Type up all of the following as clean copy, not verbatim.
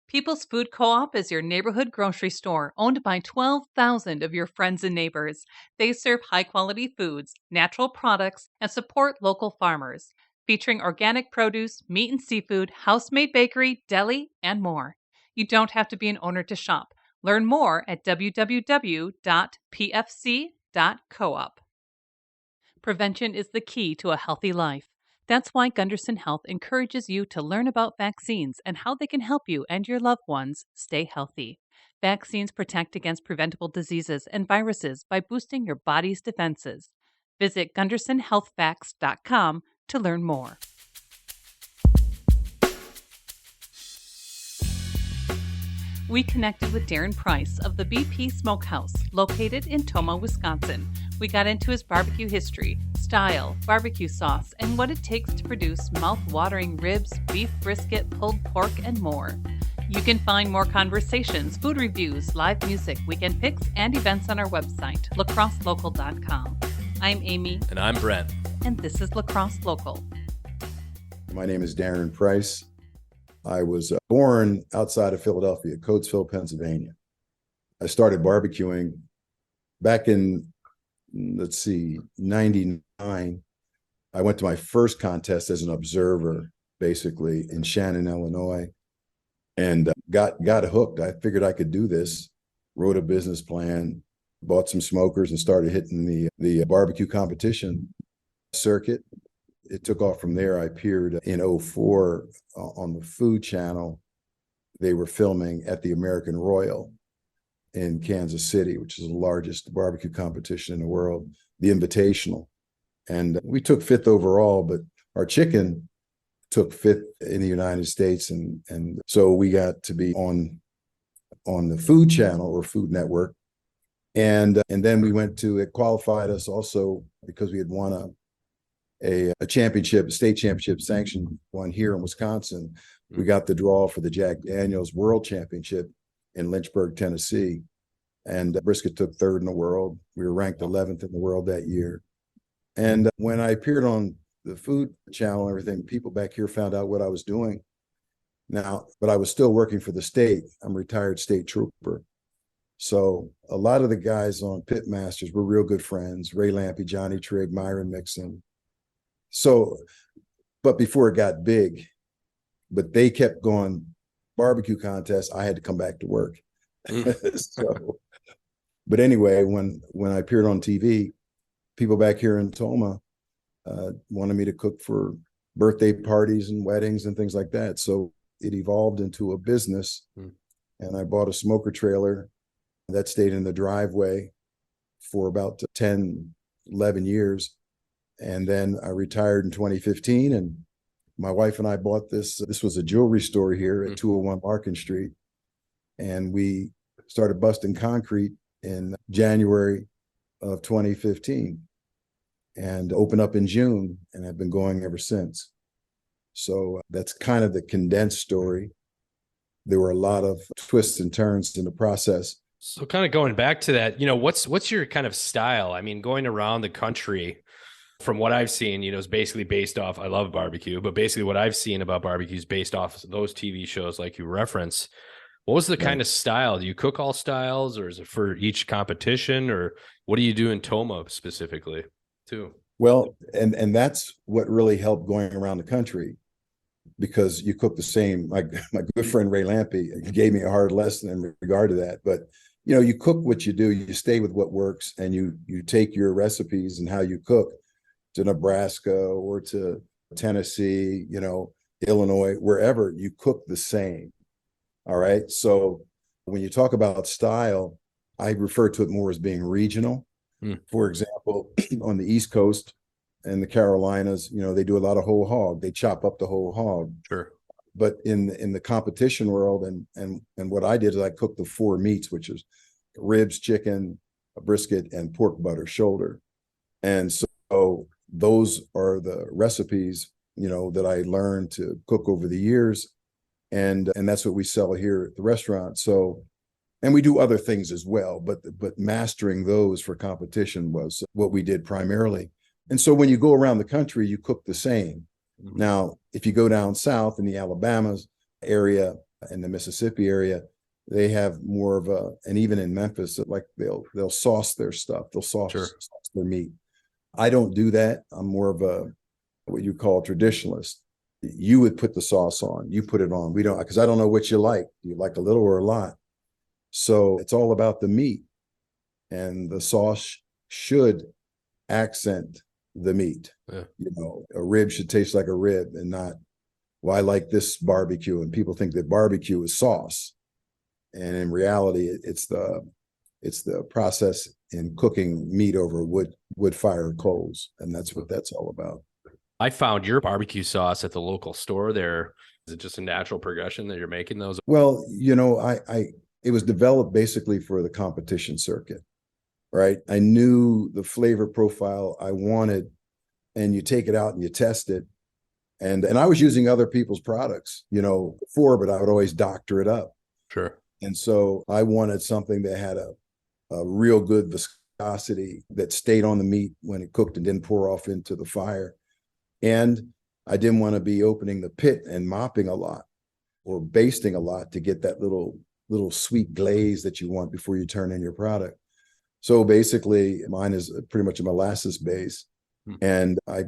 People's Food Co-op is your neighborhood grocery store owned by 12,000 of your friends and neighbors. They serve high-quality foods, natural products, and support local farmers, featuring organic produce, meat and seafood, house-made bakery, deli, and more. You don't have to be an owner to shop. Learn more at www.pfc.coop. Prevention is the key to a healthy life. That's why Gunderson Health encourages you to learn about vaccines and how they can help you and your loved ones stay healthy. Vaccines protect against preventable diseases and viruses by boosting your body's defenses. Visit GundersonHealthFacts.com to learn more. We connected with Darren Price of the BP Smokehouse, located in Tomah, Wisconsin. We got into his barbecue history, style, barbecue sauce, and what it takes to produce mouth-watering ribs, beef brisket, pulled pork, and more. You can find more conversations, food reviews, live music, weekend picks, and events on our website, lacrosselocal.com. I'm Amy. And I'm Brent. And this is Lacrosse Local. My name is Darren Price. I was born outside of Philadelphia, Coatesville, Pennsylvania. I started barbecuing back in, 99. I went to my first contest as an observer, basically, in Shannon, Illinois, and got hooked. I figured I could do this, wrote a business plan, bought some smokers, and started hitting the barbecue competition circuit. It took off from there. I appeared in 2004 on the Food Channel. They were filming at the American Royal in Kansas City, which is the largest barbecue competition in the world, the Invitational. And we took fifth overall, but our chicken took fifth in the United States. And so we got to be on the Food Channel or Food Network. And then we went to, it qualified us also because we had won a championship, a state championship sanctioned one here in Wisconsin. We got the draw for the Jack Daniels World Championship in Lynchburg, Tennessee. And brisket took third in the world. We were ranked 11th in the world that year. And when I appeared on the Food Channel and everything, people back here found out what I was doing now, but I was still working for the state. I'm a retired state trooper. So a lot of the guys on Pitmasters were real good friends, Ray Lampe, Johnny Trigg, Myron Mixon. So, but before it got big, but they kept going barbecue contests, I had to come back to work. So, but anyway, when I appeared on TV, people back here in Tomah wanted me to cook for birthday parties and weddings and things like that. So it evolved into a business, and I bought a smoker trailer that stayed in the driveway for about 10, 11 years. And then I retired in 2015, and my wife and I bought this. This was a jewelry store here at 201 Larkin Street. And we started busting concrete in January of 2015 and opened up in June, and have been going ever since. So that's kind of the condensed story. There were a lot of twists and turns in the process. So kind of going back to that, what's your kind of style? I mean, going around the country, from what I've seen, is basically based off, I love barbecue, but basically what I've seen about barbecue is based off those TV shows like you reference. What was the kind of style? Do you cook all styles, or is it for each competition, or what do you do in Tomah specifically too? Well, and that's what really helped going around the country, because you cook the same. My good friend Ray Lampe gave me a hard lesson in regard to that. But you cook what you do, you stay with what works, and you take your recipes and how you cook to Nebraska or to Tennessee, Illinois, wherever, you cook the same. All right. So when you talk about style, I refer to it more as being regional. For example, on the East Coast and the Carolinas, they do a lot of whole hog. They chop up the whole hog. Sure. But in the competition world, and what I did is I cooked the four meats, which is ribs, chicken, a brisket, and pork butter shoulder. And so those are the recipes, that I learned to cook over the years. And that's what we sell here at the restaurant. So, and we do other things as well, but mastering those for competition was what we did primarily. And so when you go around the country, you cook the same. Now, if you go down south in the Alabama area, in the Mississippi area, they have more of a, and even in Memphis, like they'll sauce their stuff. They'll sauce their meat. I don't do that. I'm more of a, what you call a traditionalist. You would put the sauce on, you put it on. We don't, because I don't know what you like. Do you like a little or a lot? So it's all about the meat, and the sauce should accent the meat. Yeah. You know, a rib should taste like a rib and not, well, I like this barbecue. And people think that barbecue is sauce. And in reality, it's the process in cooking meat over wood fire coals. And that's what that's all about. I found your barbecue sauce at the local store there. Is it just a natural progression that you're making those? Well, you know, it was developed basically for the competition circuit, right? I knew the flavor profile I wanted, and you take it out and you test it. And I was using other people's products, you know, before, but I would always doctor it up. Sure. And so I wanted something that had a real good viscosity that stayed on the meat when it cooked and didn't pour off into the fire. And I didn't want to be opening the pit and mopping a lot or basting a lot to get that little sweet glaze that you want before you turn in your product. So basically, mine is pretty much a molasses base, and I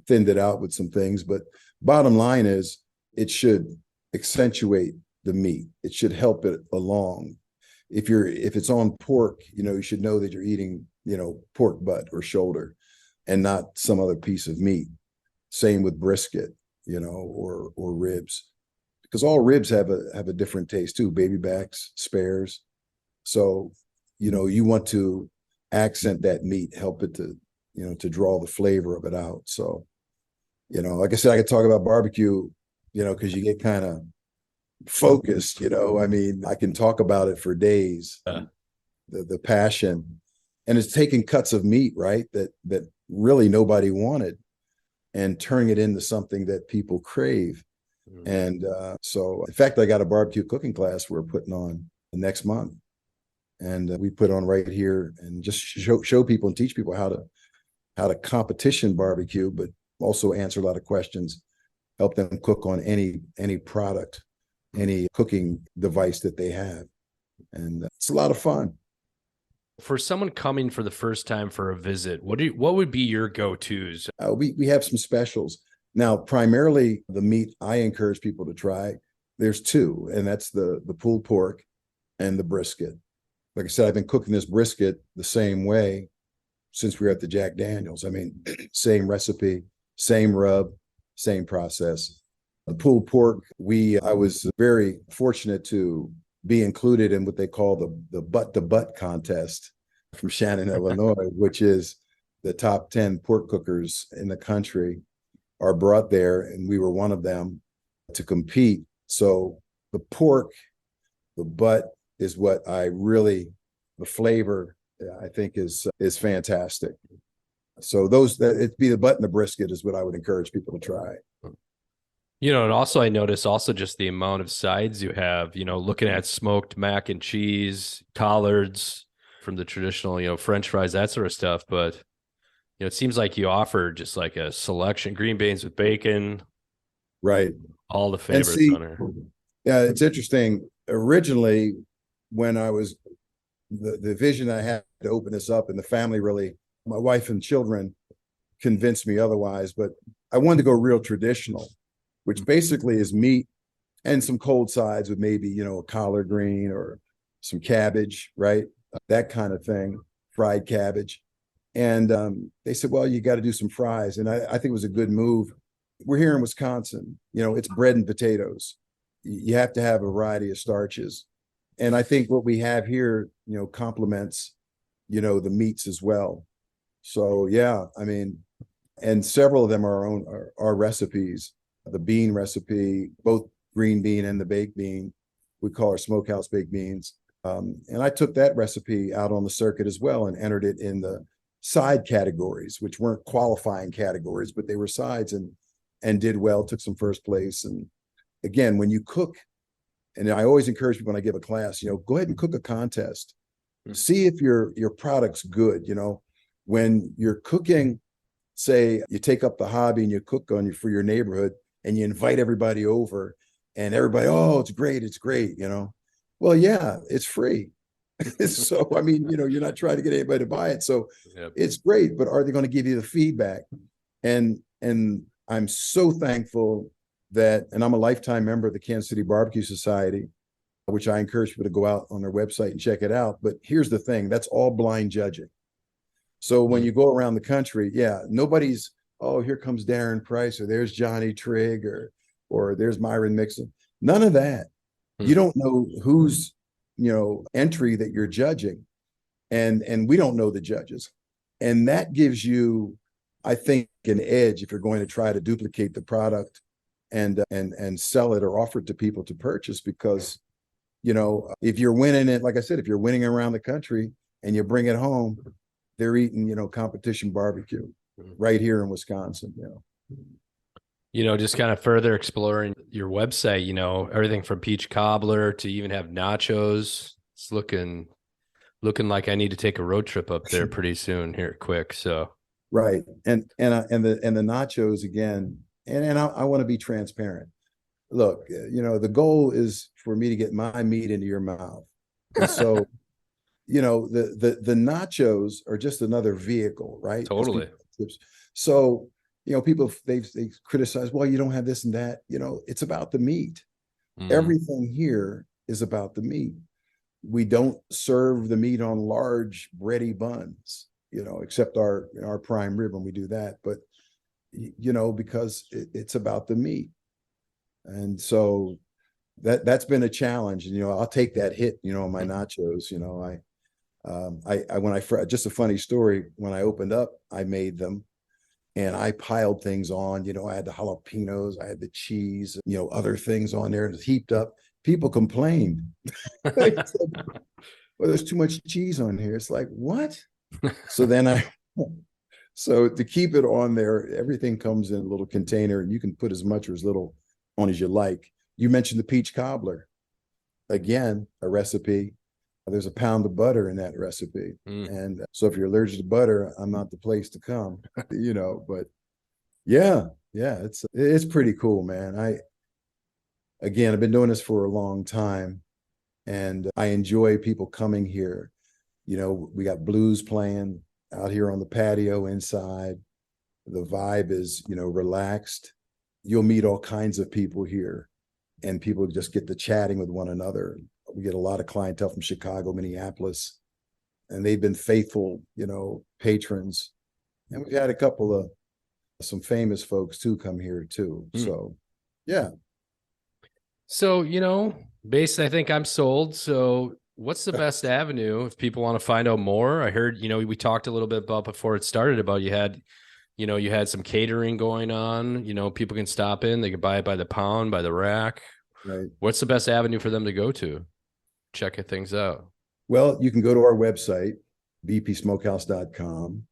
thinned it out with some things. But bottom line is, it should accentuate the meat. It should help it along. If it's on pork, you know, you should know that you're eating, you know, pork butt or shoulder, and not some other piece of meat. Same with brisket, you know, or ribs, because all ribs have a different taste too. Baby backs, spares. So, you know, you want to accent that meat, help it to, you know, to draw the flavor of it out. So, you know, like I said, I could talk about barbecue, you know, because you get kind of focused, you know. I mean, I can talk about it for days. The passion, and it's taking cuts of meat, right, that really nobody wanted, and turning it into something that people crave. And so, in fact, I got a barbecue cooking class we're putting on next month, and we put on right here and just show people and teach people how to competition barbecue, but also answer a lot of questions, help them cook on any product, any cooking device that they have, and it's a lot of fun. For someone coming for the first time for a visit, what would be your go-tos? We have some specials. Now, primarily the meat I encourage people to try, there's two, and that's the pulled pork and the brisket. Like I said, I've been cooking this brisket the same way since we were at the Jack Daniels. I mean, same recipe, same rub, same process. The pulled pork, I was very fortunate to be included in what they call the butt-to-butt contest from Shannon, Illinois, which is the top 10 pork cookers in the country are brought there, and we were one of them to compete. So the pork, the butt is what the flavor I think is fantastic. So it'd be the butt and the brisket is what I would encourage people to try. You know, and also I notice also just the amount of sides you have, you know, looking at smoked mac and cheese, collards from the traditional, you know, French fries, that sort of stuff. But, you know, it seems like you offer just like a selection, green beans with bacon. Right. All the favorites on her. Yeah, it's interesting. Originally, when I was, the vision I had to open this up, and the family really, my wife and children convinced me otherwise, but I wanted to go real traditional, which basically is meat and some cold sides with maybe, you know, a collard green or some cabbage, right? That kind of thing, fried cabbage. And they said, well, you got to do some fries. And I think it was a good move. We're here in Wisconsin, you know, it's bread and potatoes. You have to have a variety of starches. And I think what we have here, you know, complements, you know, the meats as well. So, yeah, I mean, and several of them are our recipes. The bean recipe, both green bean and the baked bean, we call our Smokehouse baked beans. And I took that recipe out on the circuit as well and entered it in the side categories, which weren't qualifying categories, but they were sides, and did well, took some first place. And again, when you cook, and I always encourage people when I give a class, you know, go ahead and cook a contest. See if your product's good. You know, when you're cooking, say you take up the hobby and you cook for your neighborhood, and you invite everybody over, and everybody, oh, it's great, you know. Well, yeah, it's free. So, I mean, you know, you're not trying to get anybody to buy it. So Yep. it's great, but are they going to give you the feedback? And I'm so thankful that, and I'm a lifetime member of the Kansas City Barbecue Society, which I encourage people to go out on their website and check it out. But here's the thing, that's all blind judging. So when you go around the country, yeah, nobody's, oh, here comes Darren Price, or there's Johnny Trigg, or there's Myron Mixon. None of that. You don't know who's, you know, entry that you're judging. And we don't know the judges. And that gives you, I think, an edge if you're going to try to duplicate the product and sell it or offer it to people to purchase, because, you know, if you're winning it, like I said, if you're winning around the country and you bring it home, they're eating, you know, competition barbecue right here in Wisconsin, you know. You know, just kind of further exploring your website, you know, everything from peach cobbler to even have nachos. It's looking like I need to take a road trip up there pretty soon here, quick. So right, and the nachos again, and I want to be transparent. Look, you know, the goal is for me to get my meat into your mouth, and so you know, the nachos are just another vehicle, right? Totally. So you know, people they criticize, well, you don't have this and that. You know, it's about the meat. Everything here is about the meat. We don't serve the meat on large bready buns, you know, except our prime rib when we do that. But you know, because it's about the meat, and so that's been a challenge. And you know, I'll take that hit, you know, on my nachos. You know, just a funny story. When I opened up, I made them. And I piled things on, you know, I had the jalapenos, I had the cheese, you know, other things on there, and it was heaped up. People complained. Said, well, there's too much cheese on here. It's like, what? So to keep it on there, everything comes in a little container, and you can put as much or as little on as you like. You mentioned the peach cobbler. Again, a recipe. There's a pound of butter in that recipe. And so if you're allergic to butter, I'm not the place to come, you know, but yeah, it's pretty cool, man. I've been doing this for a long time, and I enjoy people coming here. You know, we got blues playing out here on the patio inside. The vibe is, you know, relaxed. You'll meet all kinds of people here, and people just get to chatting with one another. We get a lot of clientele from Chicago, Minneapolis, and they've been faithful, you know, patrons. And we've had a couple of some famous folks too come here too. So, yeah. So, you know, basically, I think I'm sold. So what's the best avenue if people want to find out more? I heard, you know, we talked a little bit about before it started about you had some catering going on, you know, people can stop in, they can buy it by the pound, by the rack. Right. What's the best avenue for them to go to? Check things out? Well, you can go to our website, bpsmokehouse.com.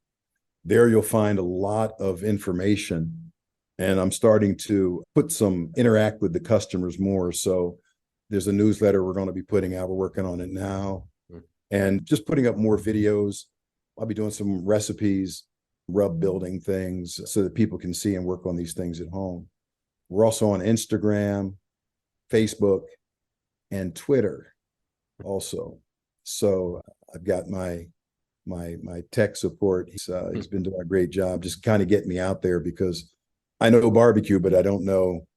There you'll find a lot of information, and I'm starting to interact with the customers more. So there's a newsletter we're going to be putting out. We're working on it now, and just putting up more videos. I'll be doing some recipes, rub building things so that people can see and work on these things at home. We're also on Instagram, Facebook, and Twitter also. So I've got my tech support. He's been doing a great job just kind of getting me out there, because I know barbecue, but I don't know,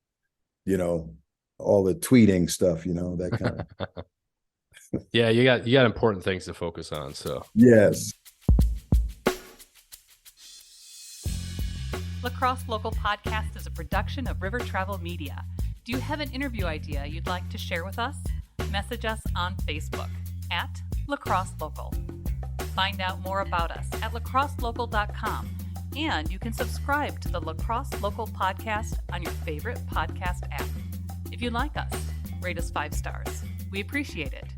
you know, all the tweeting stuff, you know, that kind of. Yeah, you got important things to focus on. So yes. Lacrosse Local Podcast is a production of River Travel Media. Do you have an interview idea you'd like to share with us? Message us on Facebook at Lacrosse Local. Find out more about us at lacrosselocal.com, and you can subscribe to the Lacrosse Local Podcast on your favorite podcast app. If you like us, rate us 5 stars. We appreciate it.